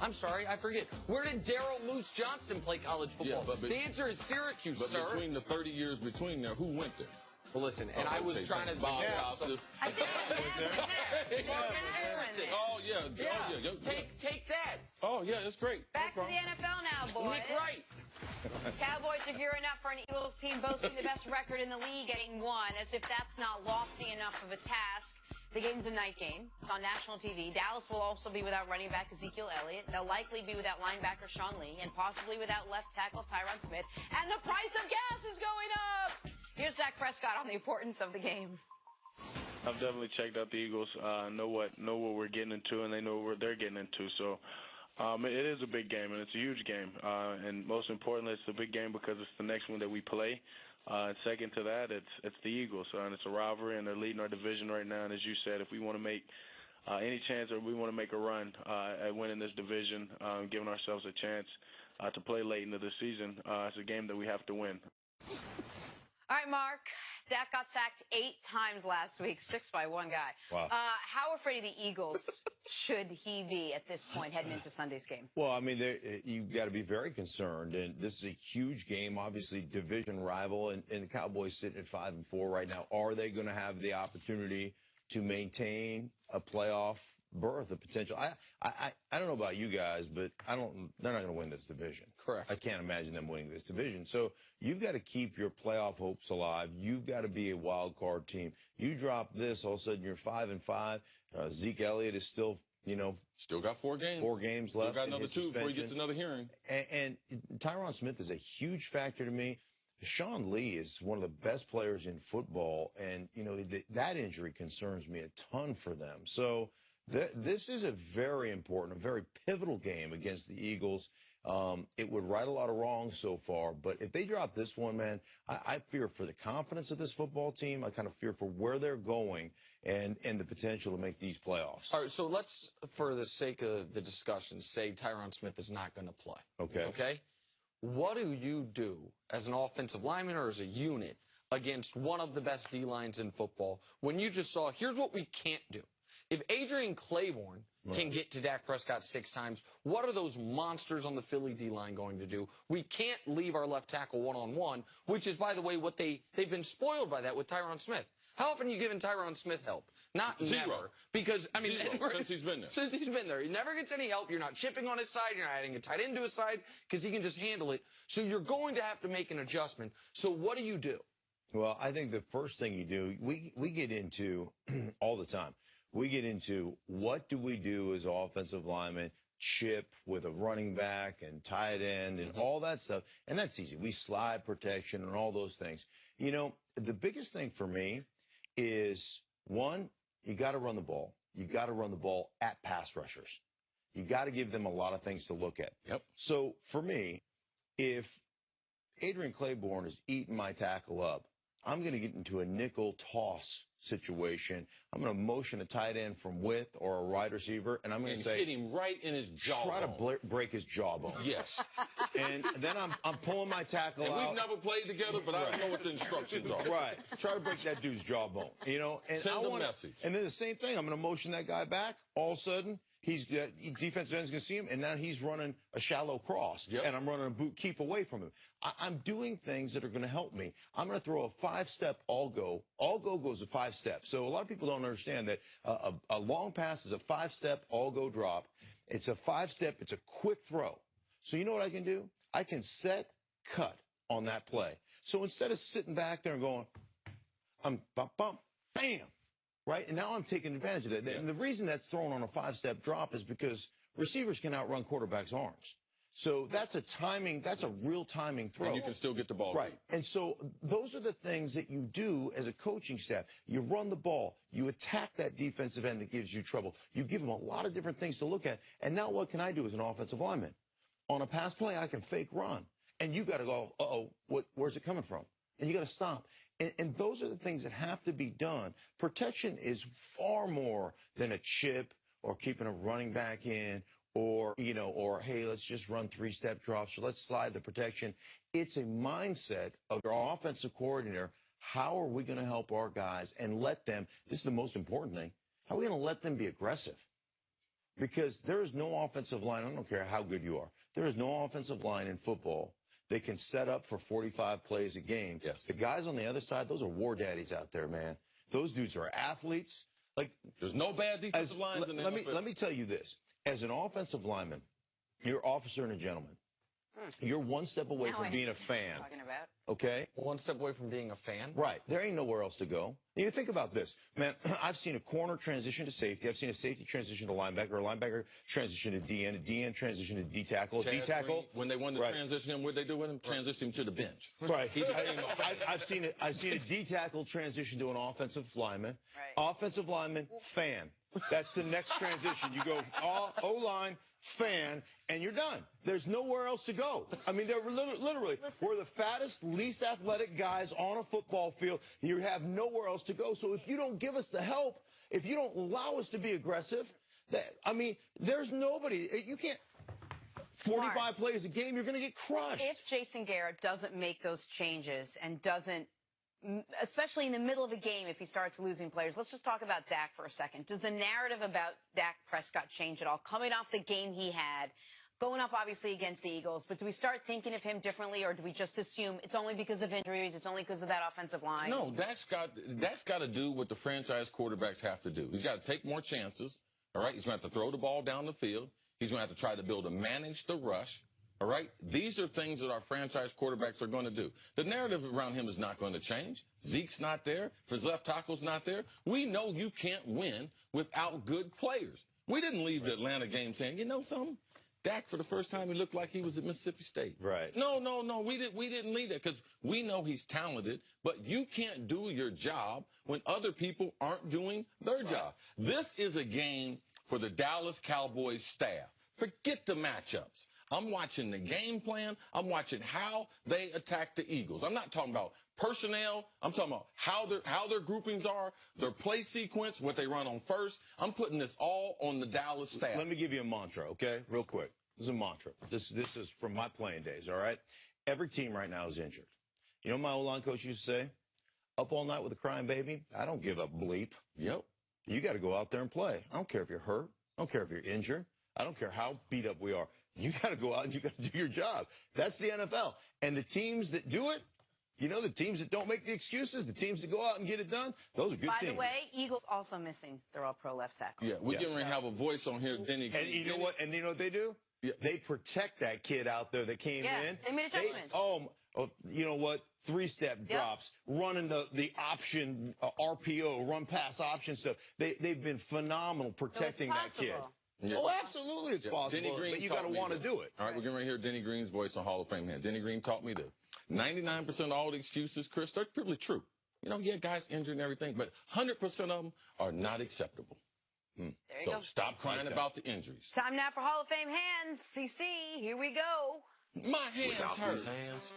I'm sorry, I forget. Where did Daryl Moose Johnston play college football? Yeah, the answer is Syracuse, but sir. Between the 30 years between there, who went there? Well, listen, and I was trying to Bob Costas. I did. Oh, yeah. Take that. Oh, yeah, it's great. Back to the NFL now, boys. Nick Wright. Cowboys are gearing up for an Eagles team boasting the best record in the league, getting one. As if that's not lofty enough of a task. The game's a night game. It's on national TV. Dallas will also be without running back Ezekiel Elliott. They'll likely be without linebacker Sean Lee and possibly without left tackle Tyron Smith. And the price of gas is going up. Here's Dak Prescott on the importance of the game. I've definitely checked out the Eagles. Know what we're getting into, and they know what they're getting into. So it is a big game, and it's a huge game. And most importantly, it's a big game because it's the next one that we play. And second to that, it's the Eagles, and it's a rivalry, and they're leading our division right now. And as you said, if we want to make any chance, or we want to make a run at winning this division, giving ourselves a chance to play late into the season, it's a game that we have to win. All right, Mark. Dak got sacked 8 times last week, 6 by one guy. Wow. How afraid of the Eagles should he be at this point heading into Sunday's game? Well, I mean, you've got to be very concerned, and this is a huge game, obviously division rival, and the Cowboys sitting at 5-4 right now. Are they going to have the opportunity to maintain a playoff berth, a potential? I don't know about you guys, but they're not going to win this division. Correct. I can't imagine them winning this division. So you've got to keep your playoff hopes alive. You've got to be a wild card team. You drop this, all of a sudden you're 5-5. Zeke Elliott is still, still got 4 games. 4 games left. Still got another 2 before he gets another hearing. And Tyron Smith is a huge factor to me. Sean Lee is one of the best players in football, and, that injury concerns me a ton for them. So this is a very important, a very pivotal game against the Eagles. It would right a lot of wrongs so far, but if they drop this one, man, I fear for the confidence of this football team. I kind of fear for where they're going and the potential to make these playoffs. All right, so let's, for the sake of the discussion, say Tyron Smith is not going to play. Okay? What do you do as an offensive lineman or as a unit against one of the best D-lines in football when you just saw, here's what we can't do. If Adrian Claiborne can get to Dak Prescott 6 times, what are those monsters on the Philly D-line going to do? We can't leave our left tackle one-on-one, which is, by the way, what they've been spoiled by that with Tyron Smith. How often are you giving Tyron Smith help? Not Zero. Never. Because, since he's been there. Since he's been there. He never gets any help. You're not chipping on his side. You're not adding a tight end to his side because he can just handle it. So you're going to have to make an adjustment. So what do you do? Well, I think the first thing you do, we get into all the time. We get into what do we do as offensive linemen, chip with a running back and tight end and all that stuff. And that's easy. We slide protection and all those things. The biggest thing for me is, one, you got to run the ball. You got to run the ball at pass rushers. You got to give them a lot of things to look at. Yep. So for me, if Adrian Claiborne is eating my tackle up, I'm going to get into a nickel toss situation. I'm going to motion a tight end from width or a wide receiver, and I'm going to say, hit him right in his jawbone. Try to break his jawbone. Yes. And then I'm pulling my tackle out. We've never played together, but I don't know what the instructions are. Right. Try to break that dude's jawbone. And Send a message. And then the same thing. I'm going to motion that guy back. All of a sudden, defensive end's going to see him, and now he's running a shallow cross, and I'm running a boot keep away from him. I'm doing things that are going to help me. I'm going to throw a 5-step all-go. All-go goes a 5 steps. So a lot of people don't understand that a long pass is a 5-step all-go drop. It's a 5-step. It's a quick throw. So you know what I can do? I can set, cut on that play. So instead of sitting back there and going, I'm bump, bump, bam. Right? And now I'm taking advantage of that. And the reason that's thrown on a 5-step drop is because receivers can outrun quarterbacks' arms. So that's a real timing throw. And you can still get the ball. Right. And so those are the things that you do as a coaching staff. You run the ball. You attack that defensive end that gives you trouble. You give them a lot of different things to look at. And now what can I do as an offensive lineman? On a pass play, I can fake run. And you got to go, uh-oh, where's it coming from? And you got to stop. And those are the things that have to be done. Protection is far more than a chip or keeping a running back in or hey, let's just run 3-step drops or let's slide the protection. It's a mindset of your offensive coordinator. How are we going to help our guys and let them, this is the most important thing, how are we going to let them be aggressive? Because there is no offensive line. I don't care how good you are. There is no offensive line in football they can set up for 45 plays a game. Yes. The guys on the other side, those are war daddies out there, man. Those dudes are athletes. Like, there's no bad defensive lines in the NFL. Let me tell you this. As an offensive lineman, you're an officer and a gentleman. You're one step away from being a fan. Talking about. Okay? One step away from being a fan. Right. There ain't nowhere else to go. You think about this. Man, I've seen a corner transition to safety. I've seen a safety transition to linebacker, a linebacker transition to DN, a DN transition to D-tackle, Chaz D-tackle. Green, when they wanted to transition him, what'd they do with him? Transition him to the bench. Right. I've seen a D-tackle transition to an offensive lineman. Right. Offensive lineman, fan. That's the next transition. You go O-line, fan, and you're done. There's nowhere else to go. I mean, they're literally, we're the fattest, least athletic guys on a football field. You have nowhere else to go. So if you don't give us the help, if you don't allow us to be aggressive, there's nobody. You can't. 45 plays a game, you're going to get crushed. If Jason Garrett doesn't make those changes and doesn't, especially in the middle of a game, if he starts losing players, let's just talk about Dak for a second. Does the narrative about Dak Prescott change at all? Coming off the game he had, going up obviously against the Eagles, but do we start thinking of him differently, or do we just assume it's only because of injuries, it's only because of that offensive line? No, Dak's got to do what the franchise quarterbacks have to do. He's got to take more chances, all right? He's going to have to throw the ball down the field. He's going to have to try to manage the rush. All right? These are things that our franchise quarterbacks are going to do. The narrative around him is not going to change. Zeke's not there. His left tackle's not there. We know you can't win without good players. We didn't leave the Atlanta game saying, you know something? Dak, for the first time, he looked like he was at Mississippi State. Right. No. We didn't leave that because we know he's talented, but you can't do your job when other people aren't doing their job. This is a game for the Dallas Cowboys staff. Forget the matchups. I'm watching the game plan. I'm watching how they attack the Eagles. I'm not talking about personnel. I'm talking about how their groupings are, their play sequence, what they run on first. I'm putting this all on the Dallas staff. Let me give you a mantra, okay? Real quick. This is a mantra. This is from my playing days, all right? Every team right now is injured. You know what my O-line coach used to say? Up all night with a crying baby? I don't give up bleep. Yep. You got to go out there and play. I don't care if you're hurt. I don't care if you're injured. I don't care how beat up we are. You got to go out and you got to do your job. That's the NFL. And the teams that do it, you know, the teams that don't make the excuses, the teams that go out and get it done, those are good teams. By the way, Eagles also missing their all-pro left tackle. Yeah, we're getting ready to have a voice on here, Denny. And you know what? And you know what they do? Yeah. They protect that kid out there that came in. They made adjustments. You know what? Three-step drops, running the option, RPO, run pass option stuff. They've been phenomenal protecting that kid. Yeah. Oh, absolutely, it's possible, but you got to want to do it. All right, we're going to hear Denny Green's voice on Hall of Fame here. Denny Green taught me that 99% of all the excuses, Chris, they're probably true. You know, yeah, guys injured and everything, but 100% of them are not acceptable. There you So go. stop crying about the injuries. Time now for Hall of Fame hands. CC, here we go. My hands Without hurt. these hands.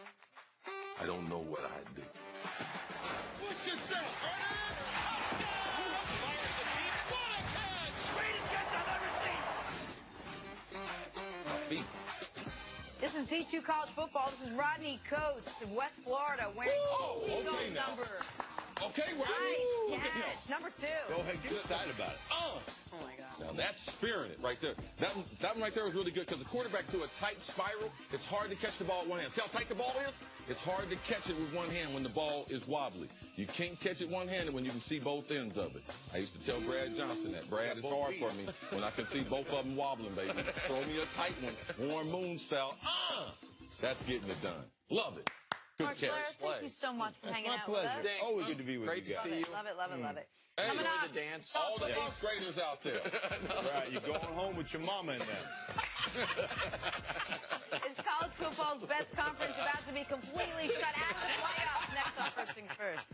I don't know what I'd do. Push yourself! Fires a deep. What a catch! Way to get them, everything! My feet. This is D2 college football. This is Rodney Coates of West Florida wearing Whoa, Eagles okay now. number. Okay, right? Nice catch. Number 2. Go ahead, get excited about it. Oh my God. Now that's spirited right there. That one right there was really good because the quarterback threw a tight spiral. It's hard to catch the ball with one hand. See how tight the ball is? It's hard to catch it with one hand when the ball is wobbly. You can't catch it one-handed when you can see both ends of it. I used to tell Brad Johnson that. Brad, it's hard for me when I can see both of them wobbling, baby. Throw me a tight one, Warren Moon style. That's getting it done. Love it. Good Mark catch. Blair, thank you so much for hanging My out pleasure. with us. Always good to be with Great you to guys. see you. Love it, love it, love it. Hey, Coming enjoy up, the dance. All the 8th graders out there. Right, you're going home with your mama and them. is college football's best conference about to be completely shut out of the playoffs? Next on First Things First.